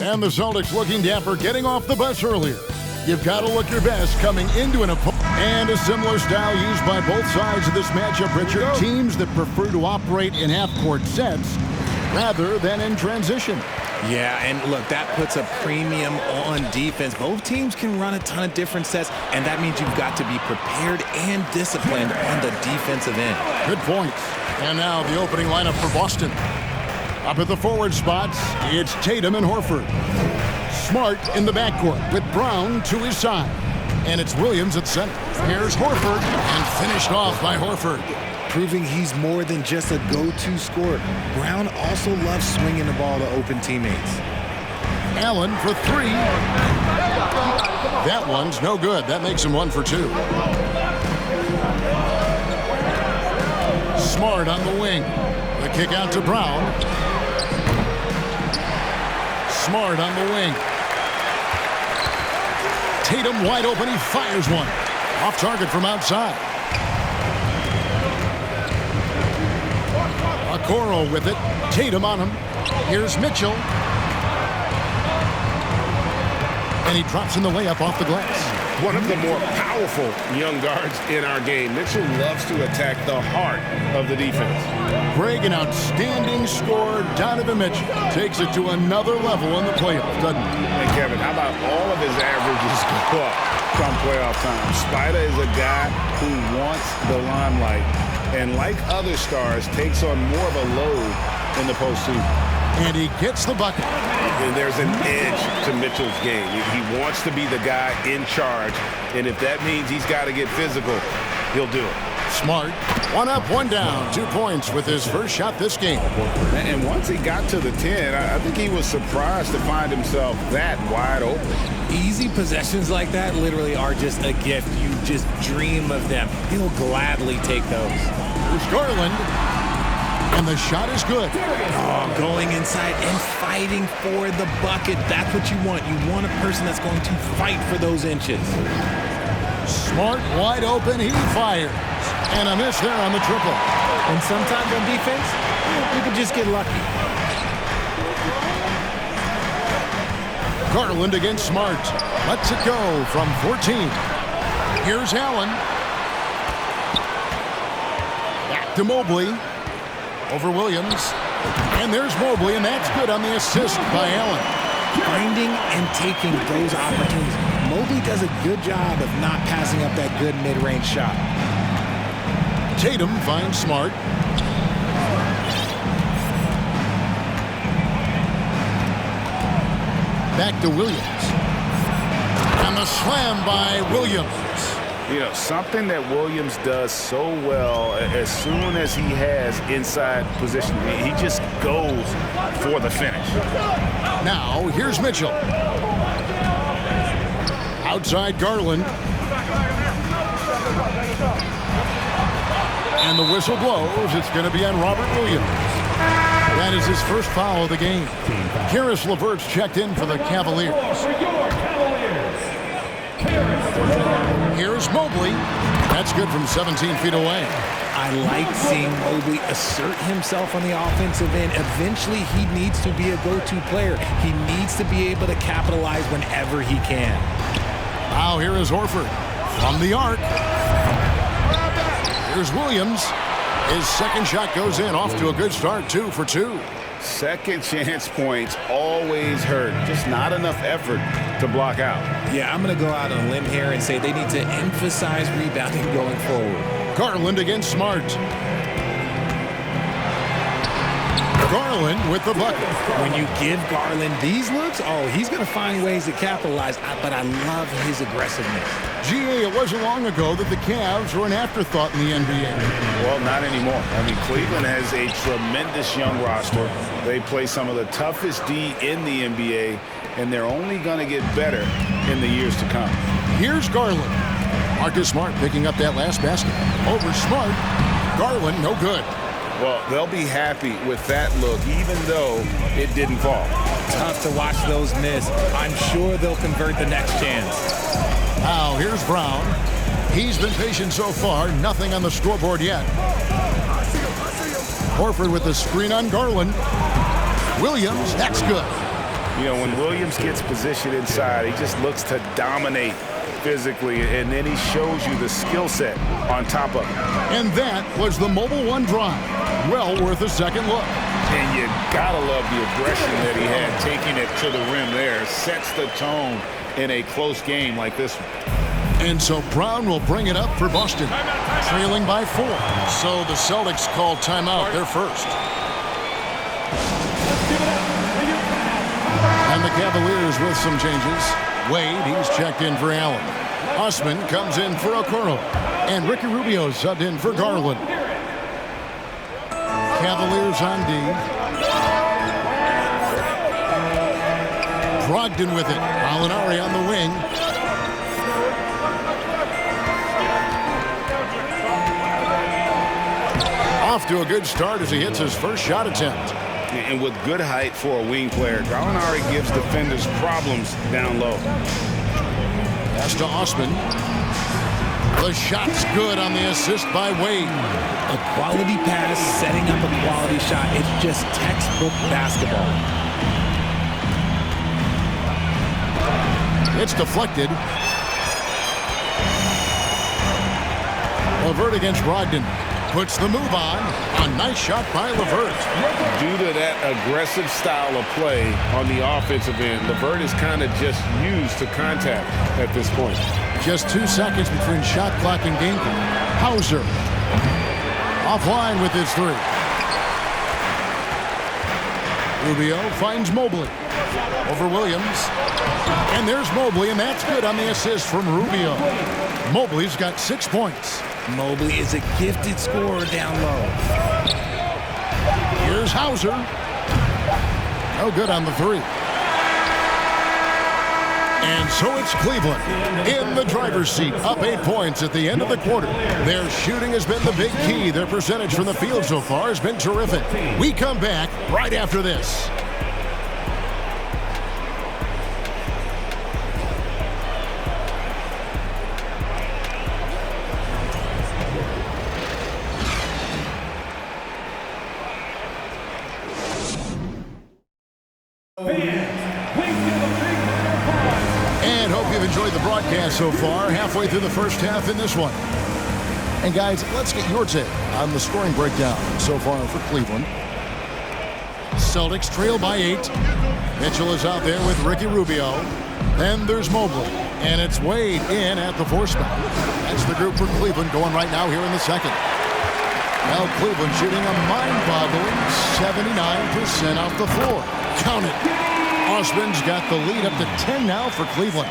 And the Celtics looking dapper, getting off the bus earlier. You've got to look your best coming into an opponent. And a similar style used by both sides of this matchup, Richard. Teams that prefer to operate in half-court sets rather than in transition. Yeah, and look, that puts a premium on defense. Both teams can run a ton of different sets, and that means you've got to be prepared and disciplined on the defensive end. Good points. And now the opening lineup for Boston. Up at the forward spots, it's Tatum and Horford. Smart in the backcourt with Brown to his side. And it's Williams at center. Here's Horford, and finished off by Horford. Proving he's more than just a go-to scorer. Brown also loves swinging the ball to open teammates. Allen for three. That one's no good. That makes him 1 for 2. Smart on the wing. The kick out to Brown. Smart on the wing. Tatum wide open. He fires one. Off target from outside. Okoro with it. Tatum on him. Here's Mitchell. And he drops in the layup off the glass. One of the more powerful young guards in our game. Mitchell loves to attack the heart of the defense. Greg, an outstanding scorer. Donovan Mitchell takes it to another level in the playoffs, doesn't he? And Kevin, how about all of his averages go up come playoff time? Spider is a guy who wants the limelight, and like other stars, takes on more of a load in the postseason. And he gets the bucket. And there's an edge to Mitchell's game. He wants to be the guy in charge, and if that means he's got to get physical, he'll do it. Smart. 1 up, 1 down. 2 points with his first shot this game. And once he got to the 10, I think he was surprised to find himself that wide open. Easy possessions like that literally are just a gift. You just dream of them. He'll gladly take those. Here's Garland. And the shot is good. Oh, going inside and fighting for the bucket. That's what you want. You want a person that's going to fight for those inches. Smart, wide open. He fires. And a miss there on the triple. And sometimes on defense, you can just get lucky. Garland against Smart. Lets it go from 14. Here's Allen. Back to Mobley. Over Williams. And there's Mobley, and that's good on the assist by Allen. Finding and taking those opportunities. Mobley does a good job of not passing up that good mid-range shot. Tatum finds Smart. Back to Williams. And the slam by Williams. You know, something that Williams does so well as soon as he has inside position, he just goes for the finish. Now, here's Mitchell. Outside Garland. And the whistle blows. It's going to be on Robert Williams. That is his first foul of the game. Karis LeVert's checked in for the Cavaliers. Here's Mobley. That's good from 17 feet away. I like seeing Mobley assert himself on the offensive end. Eventually, he needs to be a go-to player. He needs to be able to capitalize whenever he can. Now here is Horford from the arc. Here's Williams. His second shot goes in. Off to a good start, 2 for 2. Second chance points always hurt. Just not enough effort to block out. Yeah, I'm going to go out on a limb here and say they need to emphasize rebounding going forward. Garland against Smart. Garland with the bucket. When you give Garland these looks, oh, he's going to find ways to capitalize, but I love his aggressiveness. GA, it wasn't long ago that the Cavs were an afterthought in the NBA. Well, not anymore. I mean, Cleveland has a tremendous young roster. They play some of the toughest D in the NBA, and they're only going to get better in the years to come. Here's Garland. Marcus Smart picking up that last basket. Over Smart. Garland, no good. Well, they'll be happy with that look, even though it didn't fall. Tough to watch those miss. I'm sure they'll convert the next chance. Now, here's Brown. He's been patient so far. Nothing on the scoreboard yet. Horford with the screen on Garland. Williams, that's good. You know, when Williams gets positioned inside, he just looks to dominate physically, and then he shows you the skill set on top of it. And that was the Mobile One drive. Well worth a second look. And you gotta love the aggression that he had taking it to the rim there. Sets the tone in a close game like this one. And so Brown will bring it up for Boston, trailing by 4. So the Celtics call timeout, their first. And the Cavaliers with some changes. Wade, he's checked in for Allen. Osman comes in for Okoro. And Ricky Rubio subbed in for Garland. Cavaliers on D. Brogdon with it. Molinari on the wing. Off to a good start as he hits his first shot attempt. And with good height for a wing player, Gallinari gives defenders problems down low. Pass to Osman. The shot's good on the assist by Wade. A quality pass, setting up a quality shot. It's just textbook basketball. It's deflected. LeVert against Brogdon. Puts the move on. A nice shot by LeVert. Due to that aggressive style of play on the offensive end, LeVert is kind of just used to contact at this point. Just 2 seconds between shot clock and game clock. Hauser. Offline with his 3. Rubio finds Mobley. Over Williams. And there's Mobley, and that's good on the assist from Rubio. Mobley's got 6 points. Mobley is a gifted scorer down low. Here's Hauser. No good on the 3. And so it's Cleveland in the driver's seat, up 8 points at the end of the quarter. Their shooting has been the big key. Their percentage from the field so far has been terrific. We come back right after this. And hope you've enjoyed the broadcast so far, halfway through the first half in this one. And guys, let's get your take on the scoring breakdown so far for Cleveland. Celtics trail by 8. Mitchell is out there with Ricky Rubio. Then there's Mobley. And it's Wade in at the 4 spot. That's the group for Cleveland going right now here in the second. Well, Cleveland shooting a mind-boggling 79% off the floor. Count it. Osman's got the lead up to 10 now for Cleveland.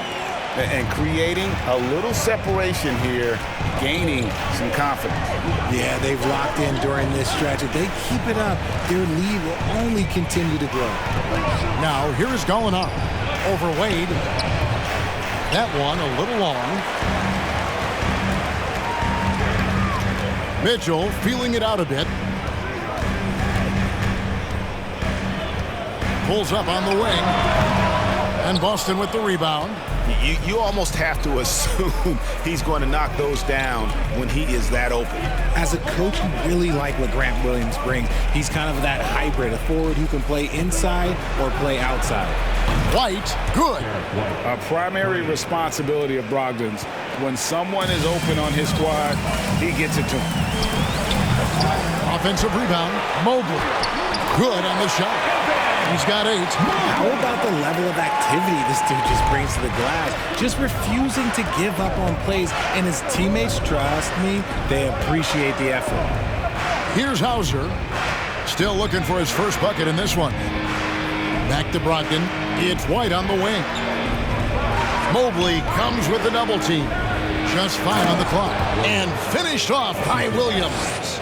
And creating a little separation here, gaining some confidence. Yeah, they've locked in during this stretch. If they keep it up, their lead will only continue to grow. Now, here is Gallinari over Wade. That one a little long. Mitchell feeling it out a bit. Pulls up on the wing. And Boston with the rebound. You almost have to assume he's going to knock those down when he is that open. As a coach, you really like what Grant Williams brings. He's kind of that hybrid, a forward who can play inside or play outside. White, good. A primary responsibility of Brogdon's, when someone is open on his squad, he gets it to him. Offensive rebound, Mobley. Good on the shot. He's got 8. How about the level of activity this dude just brings to the glass? Just refusing to give up on plays, and his teammates, trust me, they appreciate the effort. Here's Hauser. Still looking for his first bucket in this one. Back to Brogdon. It's White on the wing. Mobley comes with the double team. Just 5 on the clock. And finished off by Williams.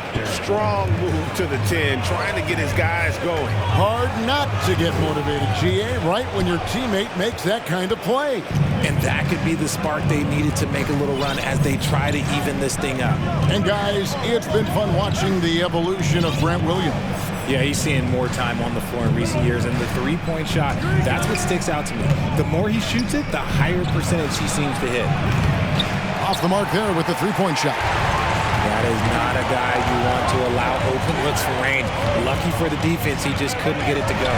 Strong move to the 10, trying to get his guys going. Hard not to get motivated, GA, right when your teammate makes that kind of play. And that could be the spark they needed to make a little run as they try to even this thing up. And guys, it's been fun watching the evolution of Grant Williams. Yeah, he's seeing more time on the floor in recent years, and the three-point shot, that's what sticks out to me. The more he shoots it, the higher percentage he seems to hit. Off the mark there with the three-point shot. That is not a guy you want to allow open looks for range. Lucky for the defense, he just couldn't get it to go.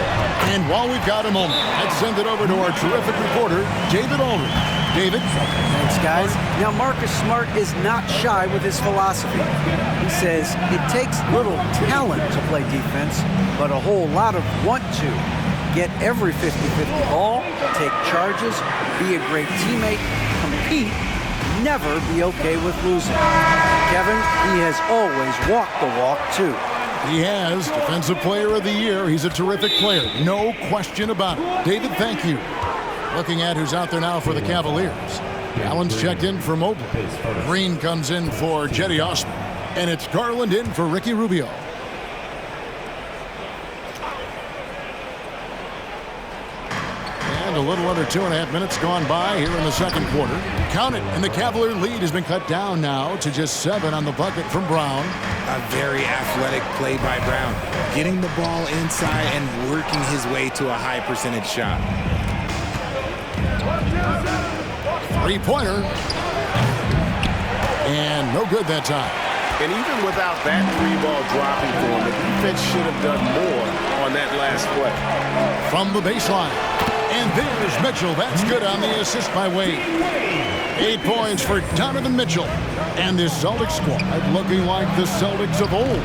And while we've got a moment, let's send it over to our terrific reporter, David Aldridge. David? Thanks, guys. Now, Marcus Smart is not shy with his philosophy. He says it takes little talent to play defense, but a whole lot of want to. Get every 50-50 ball, take charges, be a great teammate, compete, never be okay with losing. Kevin, he has always walked the walk, too. He has. Defensive Player of the Year. He's a terrific player. No question about it. David, thank you. Looking at who's out there now for the Cavaliers. Allen's checked in for Mobley. Green comes in for Jetty Osman. And it's Garland in for Ricky Rubio. And a little under 2.5 minutes gone by here in the second quarter. Count it, and the Cavalier lead has been cut down now to just 7 on the bucket from Brown. A very athletic play by Brown, getting the ball inside and working his way to a high percentage shot. Three-pointer. And no good that time. And even without that three-ball dropping for him, the defense should have done more on that last play. From the baseline. And there's Mitchell. That's good on the assist by Wade. 8 points for Donovan Mitchell. And this Celtics squad looking like the Celtics of old.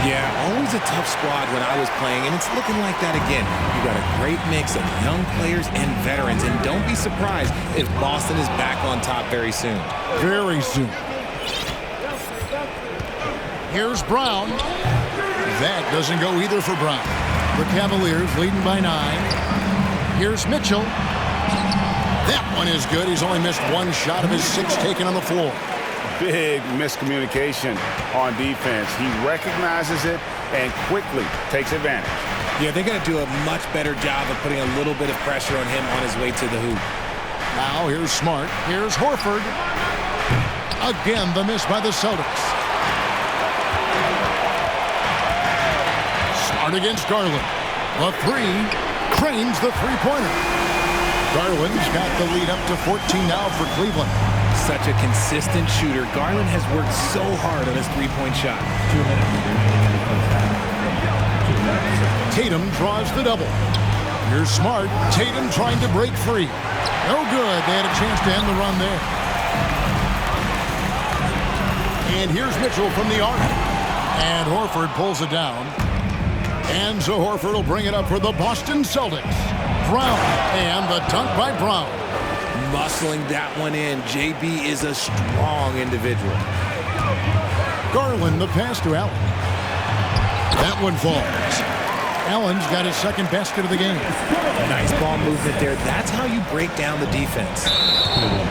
Yeah, always a tough squad when I was playing, and it's looking like that again. You got a great mix of young players and veterans, and don't be surprised if Boston is back on top very soon. Very soon. Here's Brown. That doesn't go either for Brown. The Cavaliers leading by 9. Here's Mitchell. That one is good. He's only missed 1 shot of his 6 taken on the floor. Big miscommunication on defense. He recognizes it and quickly takes advantage. Yeah, they're going to do a much better job of putting a little bit of pressure on him on his way to the hoop. Now here's Smart. Here's Horford. Again, the miss by the Celtics. Smart against Garland. The 3. Cranes the three-pointer. Garland's got the lead up to 14 now for Cleveland. Such a consistent shooter. Garland has worked so hard on his three-point shot. Tatum draws the double. Here's Smart. Tatum trying to break free. No good. They had a chance to end the run there. And here's Mitchell from the arc. And Horford pulls it down. And so Horford will bring it up for the Boston Celtics. Brown, and the dunk by Brown. Muscling that one in. JB is a strong individual. Garland, the pass to Allen. That one falls. Allen's got his second basket of the game. Nice ball movement there. That's how you break down the defense.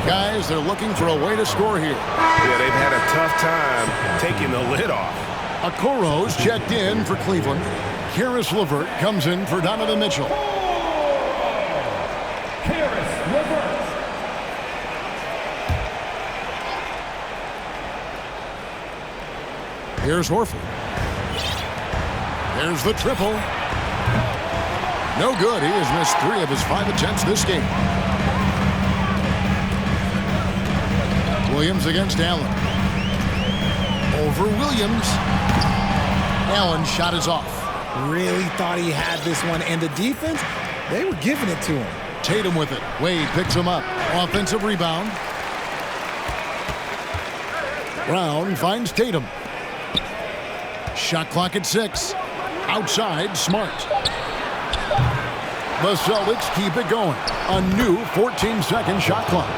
Guys, they're looking for a way to score here. Yeah, they've had a tough time taking the lid off. Okoro's checked in for Cleveland. Karis LeVert comes in for Donovan Mitchell. Here's Horford. There's the triple. No good. He has missed 3 of his 5 attempts this game. Williams against Allen. Over Williams. Allen's shot is off. Really thought he had this one, and the defense, they were giving it to him. Tatum with it. Wade picks him up. Offensive rebound. Brown finds Tatum. Shot clock at 6. Outside, Smart. The Celtics keep it going. A new 14-second shot clock.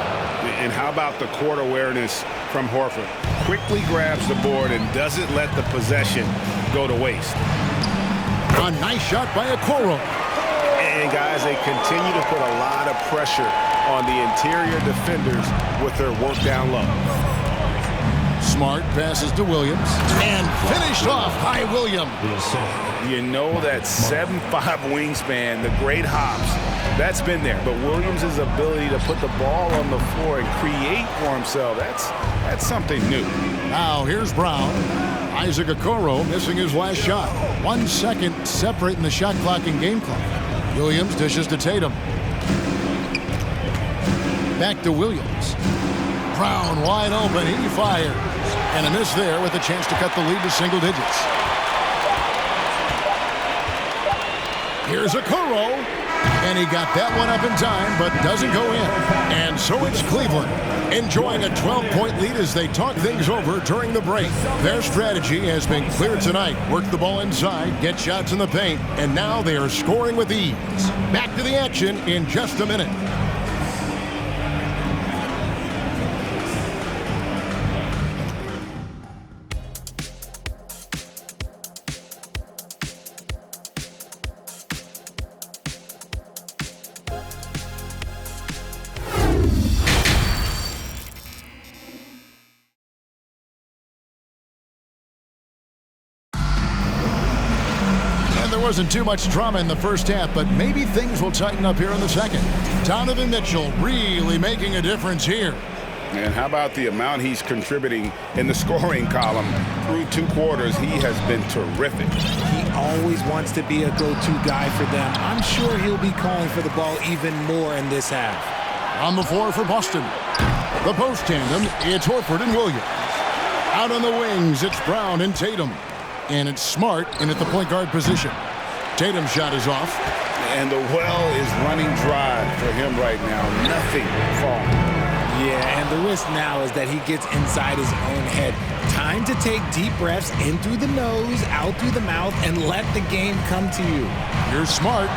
And how about the court awareness from Horford? Quickly grabs the board and doesn't let the possession go to waste. A nice shot by Okoro. And guys, they continue to put a lot of pressure on the interior defenders with their work down low. Smart passes to Williams. And finished off by Williams. You know that 7'5" wingspan, the great hops, that's been there. But Williams' ability to put the ball on the floor and create for himself, that's something new. Now here's Brown. Isaac Okoro missing his last shot. 1 second separating the shot clock and game clock. Williams dishes to Tatum. Back to Williams. Brown wide open. He fired. And a miss there with a chance to cut the lead to single digits. Here's a Okoro. And he got that one up in time, but doesn't go in. And so it's Cleveland enjoying a 12-point lead as they talk things over during the break. Their strategy has been clear tonight. Work the ball inside, get shots in the paint, and now they are scoring with ease. Back to the action in just a minute. There wasn't too much drama in the first half, but maybe things will tighten up here in the second. Donovan Mitchell really making a difference here. And how about the amount he's contributing in the scoring column? Through 2 quarters, he has been terrific. He always wants to be a go-to guy for them. I'm sure he'll be calling for the ball even more in this half. On the floor for Boston. The post tandem, it's Horford and Williams. Out on the wings, it's Brown and Tatum. And it's Smart in at the point guard position. Tatum's shot is off. And the well is running dry for him right now. Nothing falling. Yeah, and the risk now is that he gets inside his own head. Time to take deep breaths in through the nose, out through the mouth, and let the game come to you. Here's Smart.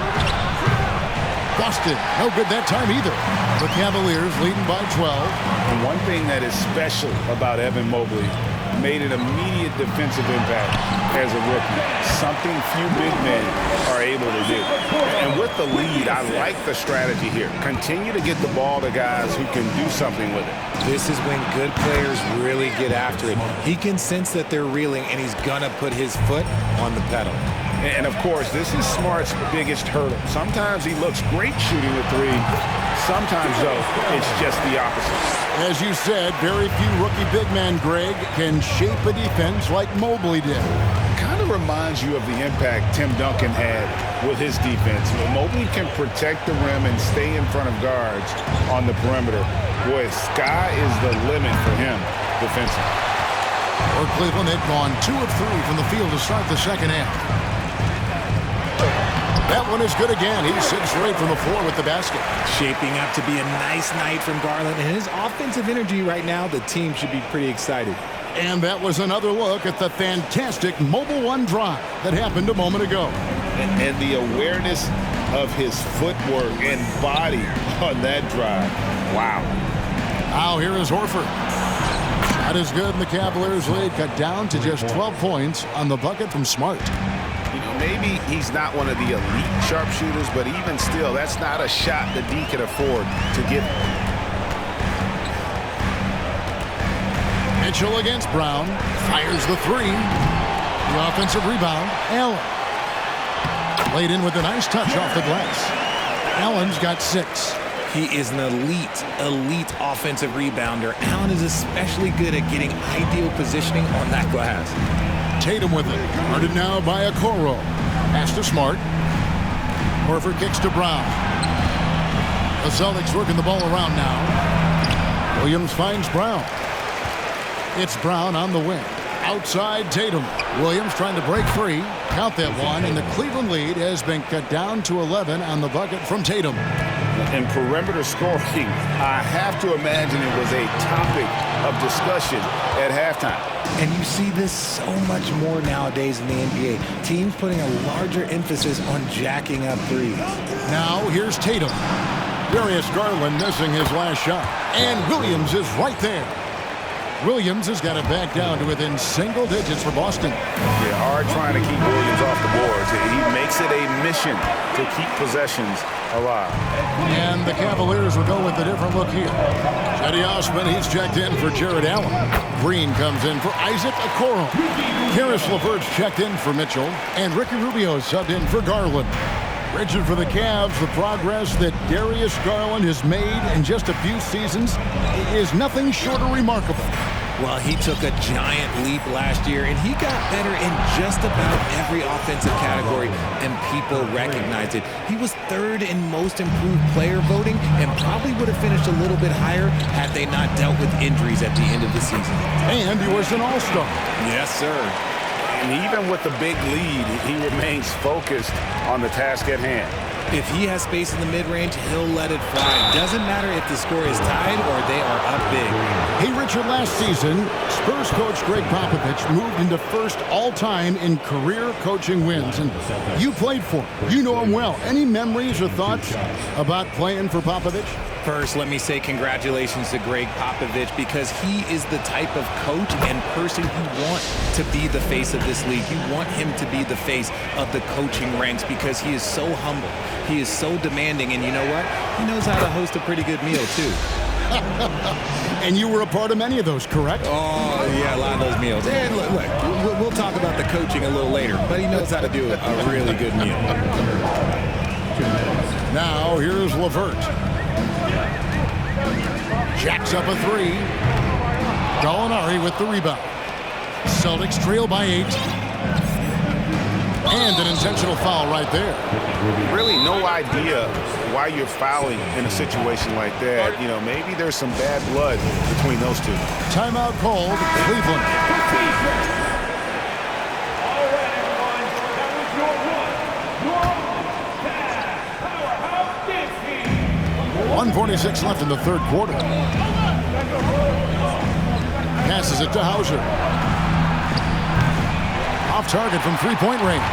Boston, no good that time either. The Cavaliers leading by 12. And one thing that is special about Evan Mobley, made an immediate defensive impact as a rookie. Something few big men are able to do. And with the lead, I like the strategy here. Continue to get the ball to guys who can do something with it. This is when good players really get after it. He can sense that they're reeling, and he's gonna put his foot on the pedal. And of course, this is Smart's biggest hurdle. Sometimes he looks great shooting the three. Sometimes, though, it's just the opposite. As you said, very few rookie big men, Greg, can shape a defense like Mobley did. Kind of reminds you of the impact Tim Duncan had with his defense. When Mobley can protect the rim and stay in front of guards on the perimeter, boy, sky is the limit for him defensively. For Cleveland, they've gone 2 of 3 from the field to start the second half. That one is good again. He's 6 straight from the floor with the basket. Shaping up to be a nice night from Garland, and his offensive energy right now, the team should be pretty excited. And that was another look at the fantastic Mobile One drive that happened a moment ago. And the awareness of his footwork and body on that drive. Wow. Now here is Horford. That is good, and the Cavaliers lead cut down to just 12 points on the bucket from Smart. You know, maybe he's not one of the elite sharpshooters, but even still, that's not a shot that D can afford to give. Mitchell against Brown. Fires the 3. The offensive rebound, Allen. Laid in with a nice touch off the glass. Allen's got 6. He is an elite offensive rebounder. Allen is especially good at getting ideal positioning on that glass. Tatum with it. Guarded now by Okoro. Pass to Smart. Horford kicks to Brown. The Celtics working the ball around now. Williams finds Brown. It's Brown on the wing. Outside Tatum. Williams trying to break free. Count that one, and the Cleveland lead has been cut down to 11 on the bucket from Tatum. In perimeter scoring, I have to imagine it was a topic of discussion at halftime. And you see this so much more nowadays in the NBA. Teams putting a larger emphasis on jacking up threes. Now here's Tatum. Darius Garland missing his last shot. And Williams is right there. Williams has got it back down to within single digits for Boston. Yeah, hard trying to keep Williams off the boards. He makes it a mission to keep possessions alive. And the Cavaliers will go with a different look here. Cedi Osman, he's checked in for Jared Allen. Green comes in for Isaac Okoro. Karis LeVert's checked in for Mitchell. And Ricky Rubio subbed in for Garland. Rigid for the Cavs, the progress that Darius Garland has made in just a few seasons is nothing short of remarkable. Well, he took a giant leap last year, and he got better in just about every offensive category, and people recognized it. He was third in most improved player voting and probably would have finished a little bit higher had they not dealt with injuries at the end of the season. And he was an all-star. Yes, sir. And even with the big lead, he remains focused on the task at hand. If he has space in the mid-range, he'll let it fly. Doesn't matter if the score is tied or they are up big. Hey, Richard, last season, Spurs coach Greg Popovich moved into first all-time in career coaching wins, and you played for him. You know him well. Any memories or thoughts about playing for Popovich? First, let me say congratulations to Greg Popovich because he is the type of coach and person you want to be the face of this league. You want him to be the face of the coaching ranks because he is so humble. He is so demanding, and you know what? He knows how to host a pretty good meal, too. And you were a part of many of those, correct? Oh, yeah, a lot of those meals. And look, we'll talk about the coaching a little later, but he knows how to do a really good meal. Now, here's LeVert. Jacks up a three. Gallinari with the rebound. Celtics trail by 8. And an intentional foul right there. Really no idea why you're fouling in a situation like that. You know, maybe there's some bad blood between those two. Timeout called, Cleveland. 1:46 left in the third quarter. Passes it to Hauser. Off target from three-point range.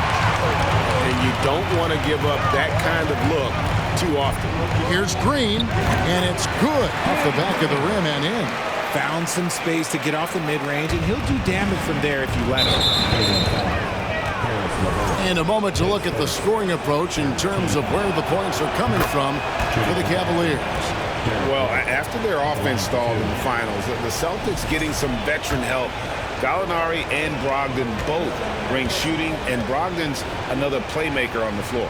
And you don't want to give up that kind of look too often. Here's Green, and it's good off the back of the rim and in. Found some space to get off the mid-range, and he'll do damage from there if you let him. And a moment to look at the scoring approach in terms of where the points are coming from for the Cavaliers. Well, after their offense stalled in the finals, the Celtics getting some veteran help. Gallinari and Brogdon both bring shooting, and Brogdon's another playmaker on the floor.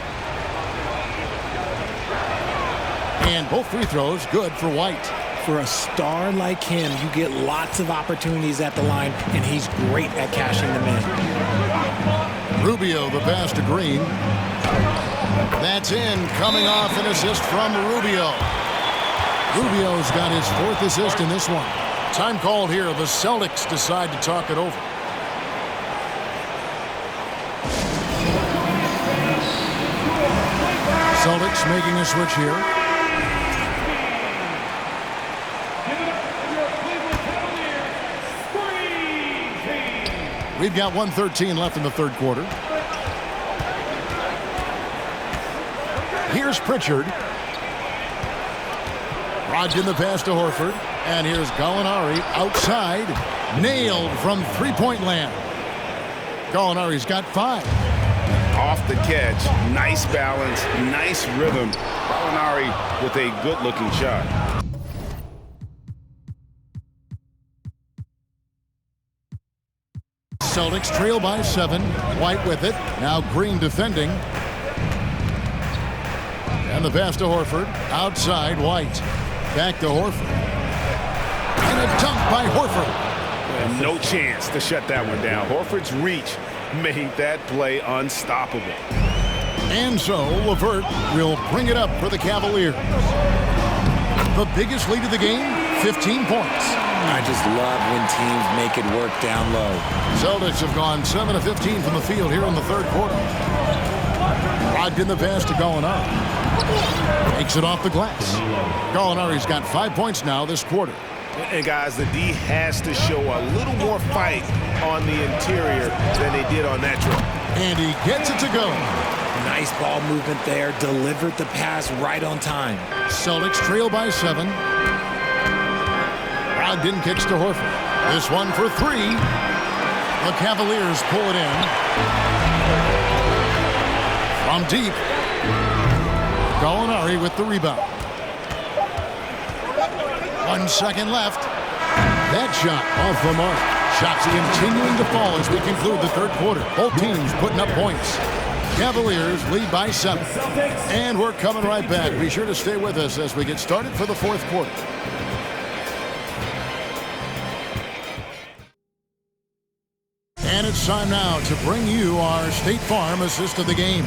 And both free throws good for White. For a star like him, you get lots of opportunities at the line, and he's great at cashing them in. Rubio, the pass to Green. That's in, coming off an assist from Rubio. Rubio's got his 4th assist in this one. Time called here. The Celtics decide to talk it over. Celtics making a switch here. We've got 1:13 left in the third quarter. Here's Pritchard. Brogdon the pass to Horford. And here's Gallinari outside. Nailed from three-point land. Gallinari's got 5. Off the catch. Nice balance. Nice rhythm. Gallinari with a good-looking shot. Celtics trail by 7. White with it. Now Green defending. And the pass to Horford. Outside, White. Back to Horford. And a dunk by Horford. And no chance to shut that one down. Horford's reach made that play unstoppable. And so LeVert will bring it up for the Cavaliers. The biggest lead of the game, 15 points. I just love when teams make it work down low. Celtics have gone 7 of 15 from the field here in the third quarter. Brogdon the pass to Gallinari. Takes it off the glass. Gallinari's got 5 points now this quarter. And guys, the D has to show a little more fight on the interior than they did on that trip. And he gets it to go. Nice ball movement there. Delivered the pass right on time. Celtics trail by 7. Brogdon kicks to Horford. This one for 3. The Cavaliers pull it in. From deep. Gallinari with the rebound. 1 second left. That shot off the mark. Shots continuing to fall as we conclude the third quarter. Both teams putting up points. Cavaliers lead by 7. And we're coming right back. Be sure to stay with us as we get started for the fourth quarter. And it's time now to bring you our State Farm assist of the game.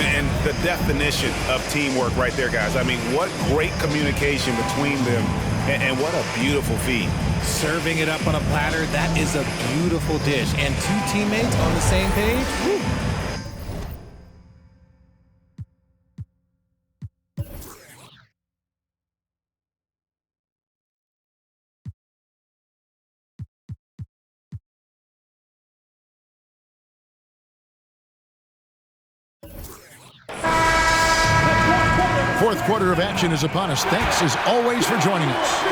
And the definition of teamwork right there, guys. I mean, what great communication between them, and what a beautiful feed. Serving it up on a platter, that is a beautiful dish. And two teammates on the same page. Woo. Fourth quarter of action is upon us. Thanks as always for joining us.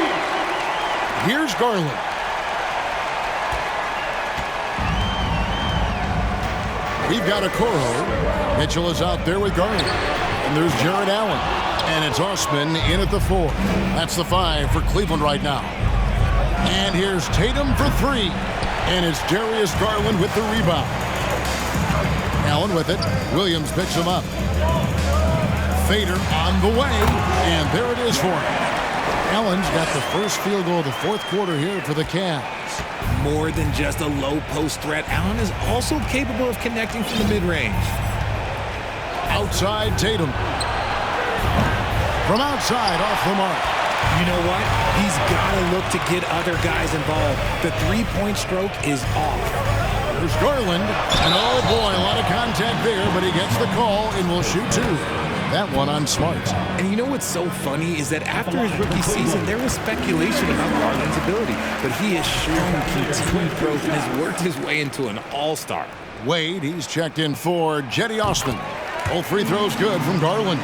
Here's Garland. We've got a Coro. Mitchell is out there with Garland. And there's Jared Allen. And it's Osman in at the 4. That's the 5 for Cleveland right now. And here's Tatum for 3. And it's Darius Garland with the rebound. Allen with it. Williams picks him up. Fader on the way, and there it is for him. Allen's got the first field goal of the fourth quarter here for the Cavs. More than just a low post threat, Allen is also capable of connecting from the mid-range. Outside Tatum. From outside, off the mark. You know what? He's got to look to get other guys involved. The three-point stroke is off. There's Garland, and oh boy, a lot of contact there, but he gets the call and will shoot 2. That one on Smart. And you know what's so funny is that after his rookie season, there was speculation about Garland's ability, but he has shown continued growth and has worked his way into an all-star. Wade, he's checked in for Jetty Osman. Both free throws good from Garland.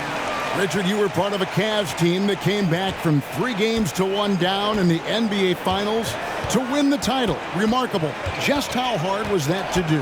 Richard, you were part of a Cavs team that came back from 3 games to 1 down in the NBA Finals to win the title. Remarkable. Just how hard was that to do?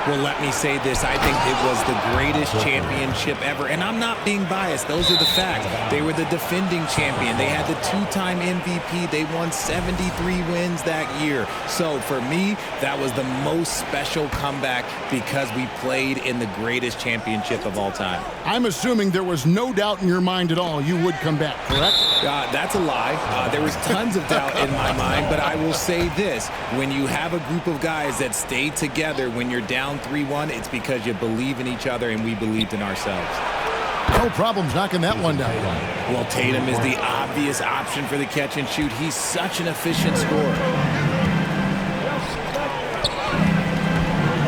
Well, let me say this. I think it was the greatest championship ever. And I'm not being biased. Those are the facts. They were the defending champion. They had the 2-time MVP. They won 73 wins that year. So for me, that was the most special comeback because we played in the greatest championship of all time. I'm assuming there was no doubt in your mind at all you would come back, correct? That's a lie. There was tons of doubt in my mind, but I will say this. When you have a group of guys that stay together when you're down 3-1, it's because you believe in each other and we believed in ourselves. No problems knocking that one down. Well, Tatum is the obvious option for the catch and shoot. He's such an efficient scorer.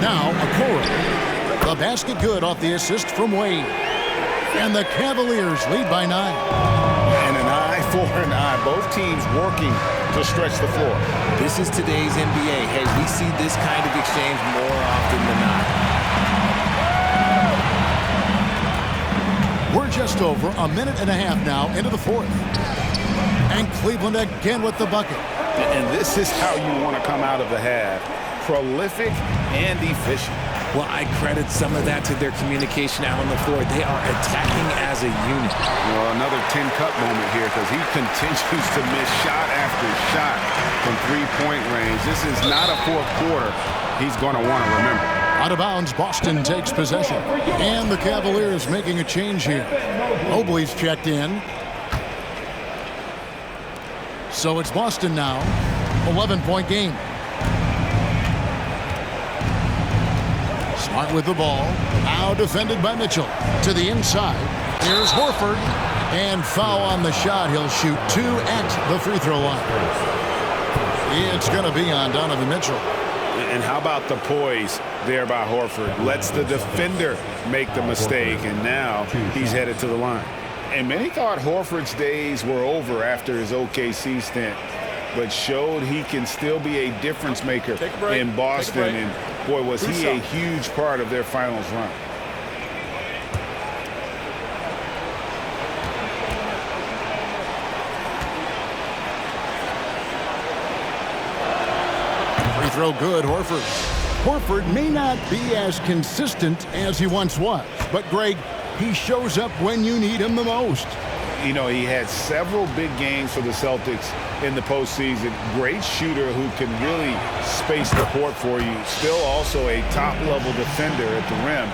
Now, Okoro. The basket good off the assist from Wade. And the Cavaliers lead by 9. And an eye for an eye. Both teams working to stretch the floor. This is today's NBA. Hey, we see this kind of exchange more often than not. We're just over a minute and a half now into the 4th. And Cleveland again with the bucket. And this is how you want to come out of the half. Prolific and efficient. Well, I credit some of that to their communication out on the floor. They are attacking as a unit. Well, another 10-cut moment here because he continues to miss shot after shot from three-point range. This is not a fourth quarter he's going to want to remember. Out of bounds, Boston takes possession. And the Cavaliers making a change here. Mobley's checked in. So it's Boston now. 11-point game. Smart with the ball. Now defended by Mitchell. To the inside. Here's Horford. And foul on the shot. He'll shoot 2 at the free throw line. It's going to be on Donovan Mitchell. And how about the poise there by Horford? Lets the defender make the mistake, and now he's headed to the line. And many thought Horford's days were over after his OKC stint, but showed he can still be a difference maker in Boston. And boy, was he a huge part of their finals run. Free throw good, Horford. Horford may not be as consistent as he once was, but Greg, he shows up when you need him the most. You know, he had several big games for the Celtics in the postseason. Great shooter who can really space the court for you. Still also a top-level defender at the rim,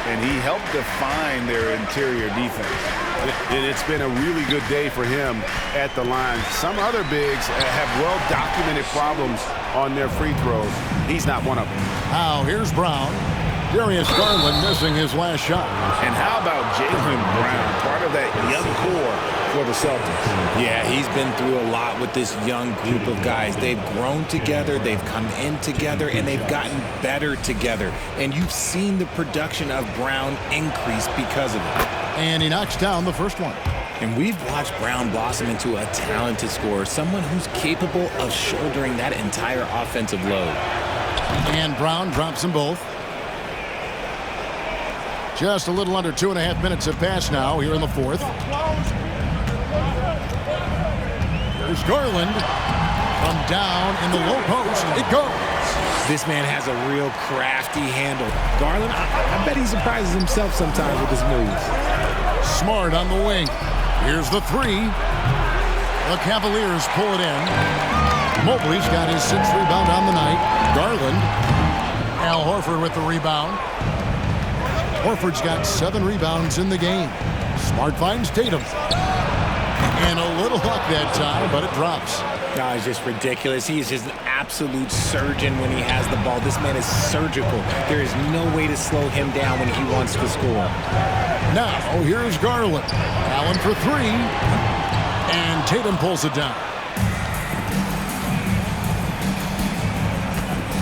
and he helped define their interior defense. And it's been a really good day for him at the line. Some other bigs have well-documented problems on their free throws. He's not one of them. Now, here's Brown. Darius Garland missing his last shot. And how about Jaylen Brown, part of that young core for the Celtics? Yeah, he's been through a lot with this young group of guys. They've grown together, they've come in together, and they've gotten better together. And you've seen the production of Brown increase because of it. And he knocks down the first one. And we've watched Brown blossom into a talented scorer, someone who's capable of shouldering that entire offensive load. And Brown drops them both. Just a little under 2.5 minutes have passed now here in the fourth. There's Garland from down in the low post. It goes. This man has a real crafty handle. Garland, I bet he surprises himself sometimes with his moves. Smart on the wing. Here's the three. The Cavaliers pull it in. Mobley's got his 6th rebound on the night. Garland. Al Horford with the rebound. Horford's got 7 rebounds in the game. Smart finds Tatum. And a little luck that time, but it drops. No, it's just ridiculous. He is just an absolute surgeon when he has the ball. This man is surgical. There is no way to slow him down when he wants to score. Now, here's Garland. Allen for 3. And Tatum pulls it down.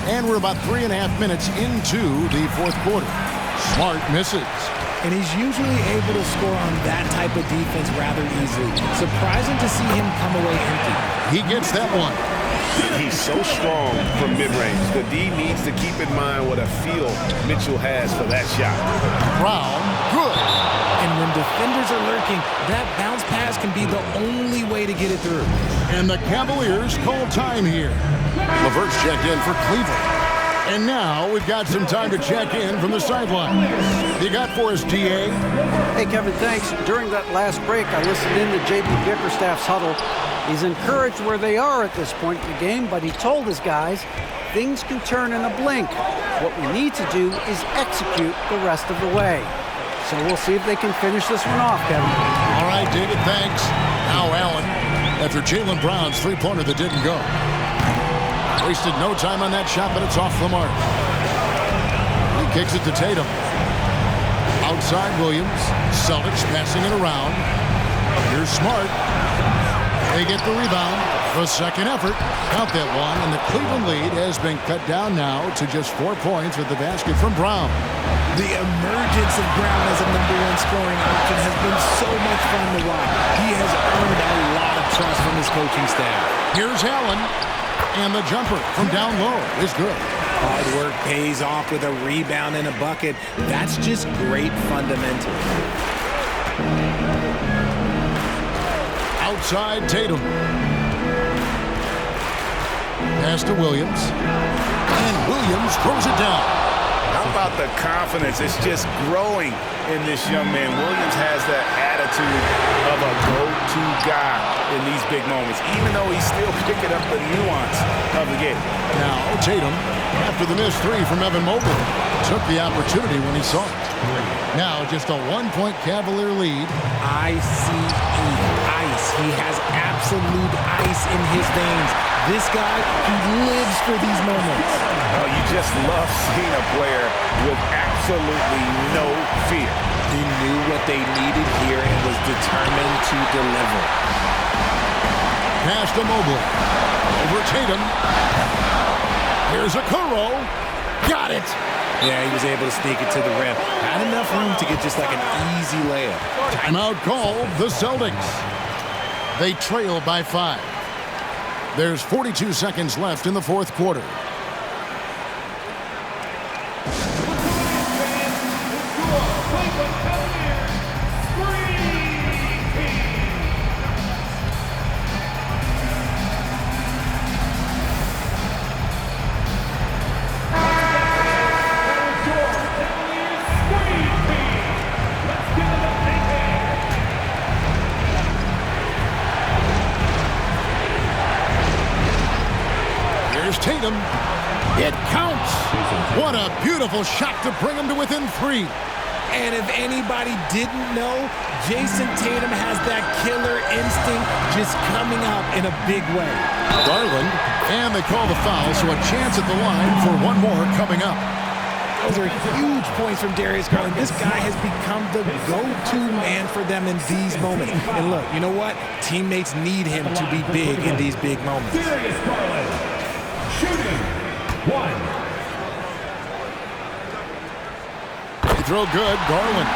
And we're about 3.5 minutes into the fourth quarter. Smart misses. And he's usually able to score on that type of defense rather easily. Surprising to see him come away empty. He gets that one. He's so strong from mid-range. The D needs to keep in mind what a feel Mitchell has for that shot. Brown, good. And when defenders are lurking, that bounce pass can be the only way to get it through. And the Cavaliers call time here. LeVert's checked in for Cleveland. And now we've got some time to check in from the sideline. You got for us, DA? Hey, Kevin, thanks. During that last break, I listened in to J.B. Bickerstaff's huddle. He's encouraged where they are at this point in the game, but he told his guys things can turn in a blink. What we need to do is execute the rest of the way. So we'll see if they can finish this one off, Kevin. All right, David, thanks. Now Allen, after Jaylen Brown's three-pointer that didn't go. Wasted no time on that shot, but it's off the mark. He kicks it to Tatum. Outside Williams. Celtics passing it around. Here's Smart. They get the rebound. The second effort. Count that one, and the Cleveland lead has been cut down now to just 4 points with the basket from Brown. The emergence of Brown as a #1 scoring option has been so much fun to watch. He has earned a lot of trust from his coaching staff. Here's Allen. And the jumper from down low is good. Hard work pays off with a rebound and a bucket. That's just great fundamentals. Outside Tatum. Pass to Williams. And Williams throws it down. How about the confidence? It's just growing in this young man. Williams has that attitude of a go-to guy in these big moments, even though he's still picking up the nuance of the game. Now Tatum, after the missed 3 from Evan Mobley, took the opportunity when he saw it. Now just a 1-point Cavalier lead. ICE, ice. He has absolute ice in his veins. This guy, he lives for these moments. Oh, you just love seeing a player with absolutely no fear. He knew what they needed here and was determined to deliver. Pass to Mobley. Over Tatum. Here's Okoro. Got it. Yeah, he was able to sneak it to the rim. Had enough room to get just like an easy layup. Timeout called the Celtics. They trail by 5. There's 42 seconds left in the fourth quarter. Tatum. It counts. What a beautiful shot to bring him to within 3. And if anybody didn't know, Jason Tatum has that killer instinct just coming out in a big way. Garland, and they call the foul, so a chance at the line for one more coming up. Those are huge points from Darius Garland. This guy has become the go-to man for them in these moments. And look, you know what? Teammates need him to be big in these big moments. Darius Garland, shooting 1. They throw good, Garland.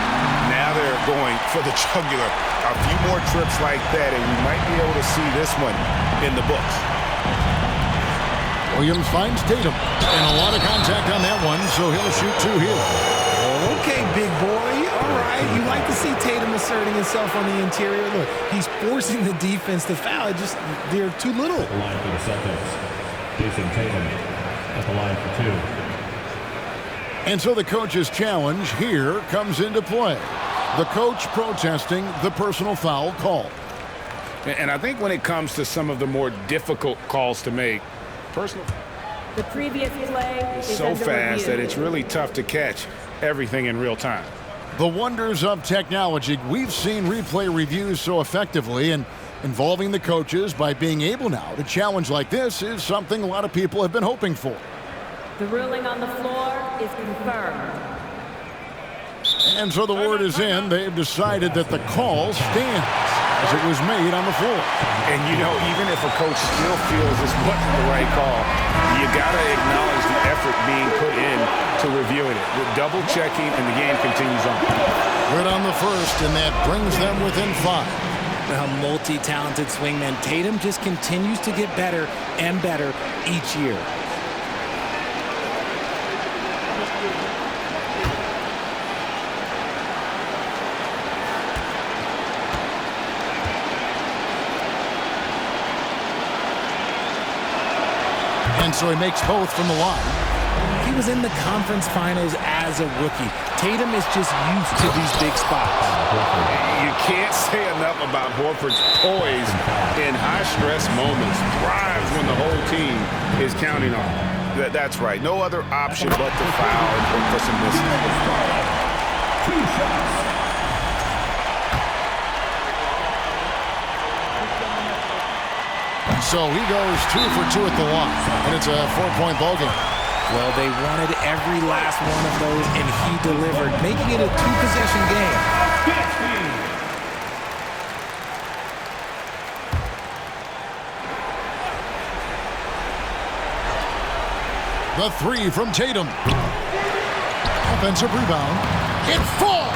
Now they're going for the jugular. A few more trips like that, and we might be able to see this one in the books. Williams finds Tatum, and a lot of contact on that one, so he'll shoot 2 here. Okay, big boy. All right. You like to see Tatum asserting himself on the interior. Look, he's forcing the defense to foul. Just they're too little. The line for the Celtics. Jason Tatum at the line for 2. And so the coach's challenge here comes into play. The coach protesting the personal foul call. And I think when it comes to some of the more difficult calls to make, personal The previous play is so under fast review. that it's really tough to catch everything in real time. The wonders of technology. We've seen replay reviews so effectively, and involving the coaches by being able now to challenge like this is something a lot of people have been hoping for. The ruling on the floor is confirmed. And so the word is in. They've decided that the call stands as it was made on the floor. And you know, even if a coach still feels this wasn't the right call, you got to acknowledge the effort being put in to reviewing it. With double checking, and the game continues on. Good on the first, and that brings them within 5. A multi-talented swingman. Tatum just continues to get better and better each year. And so he makes both from the line. He was in the conference finals as a rookie. Tatum is just used to these big spots. You can't say enough about Horford's poise in high-stress moments. Thrives when the whole team is counting on him. That's right. No other option but to foul and for some missing. 2 shots. So he goes 2 for 2 at the line, and it's a 4-point ball game. Well, they wanted every last one of those, and he delivered, making it a 2-possession game. 15. The 3 from Tatum. Offensive rebound. It falls!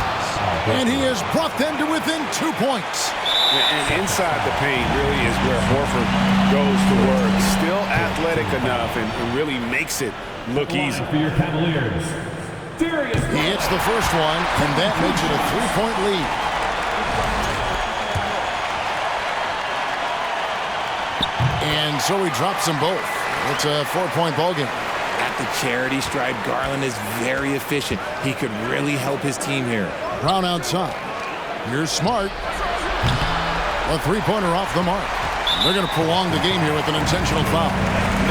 And he has brought them to within 2 points. And inside the paint really is where Horford goes to work. Still athletic enough and really makes it look easy. For your Cavaliers, Darius He hits the first one, and that makes it a 3-point lead. And so he drops them both. It's a 4-point ball game. At the charity stripe, Garland is very efficient. He could really help his team here. Brown outside. Here's Smart. A 3-pointer off the mark. They're going to prolong the game here with an intentional foul.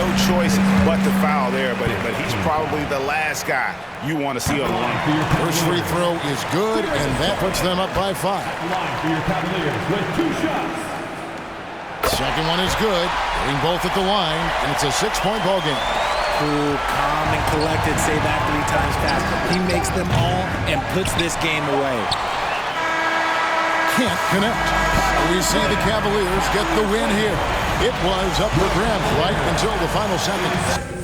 No choice but to foul there, but he's probably the last guy you want to see on the line. First free throw is good, and that puts them up by 5. line for your Cavaliers with 2 shots. Second one is good. Hitting both at the line, and it's a 6-point ball game. Cool, calm, and collected. Say that 3 times fast. He makes them all and puts this game away. Can't connect. We see the Cavaliers get the win here. It was up for grabs right until the final seconds.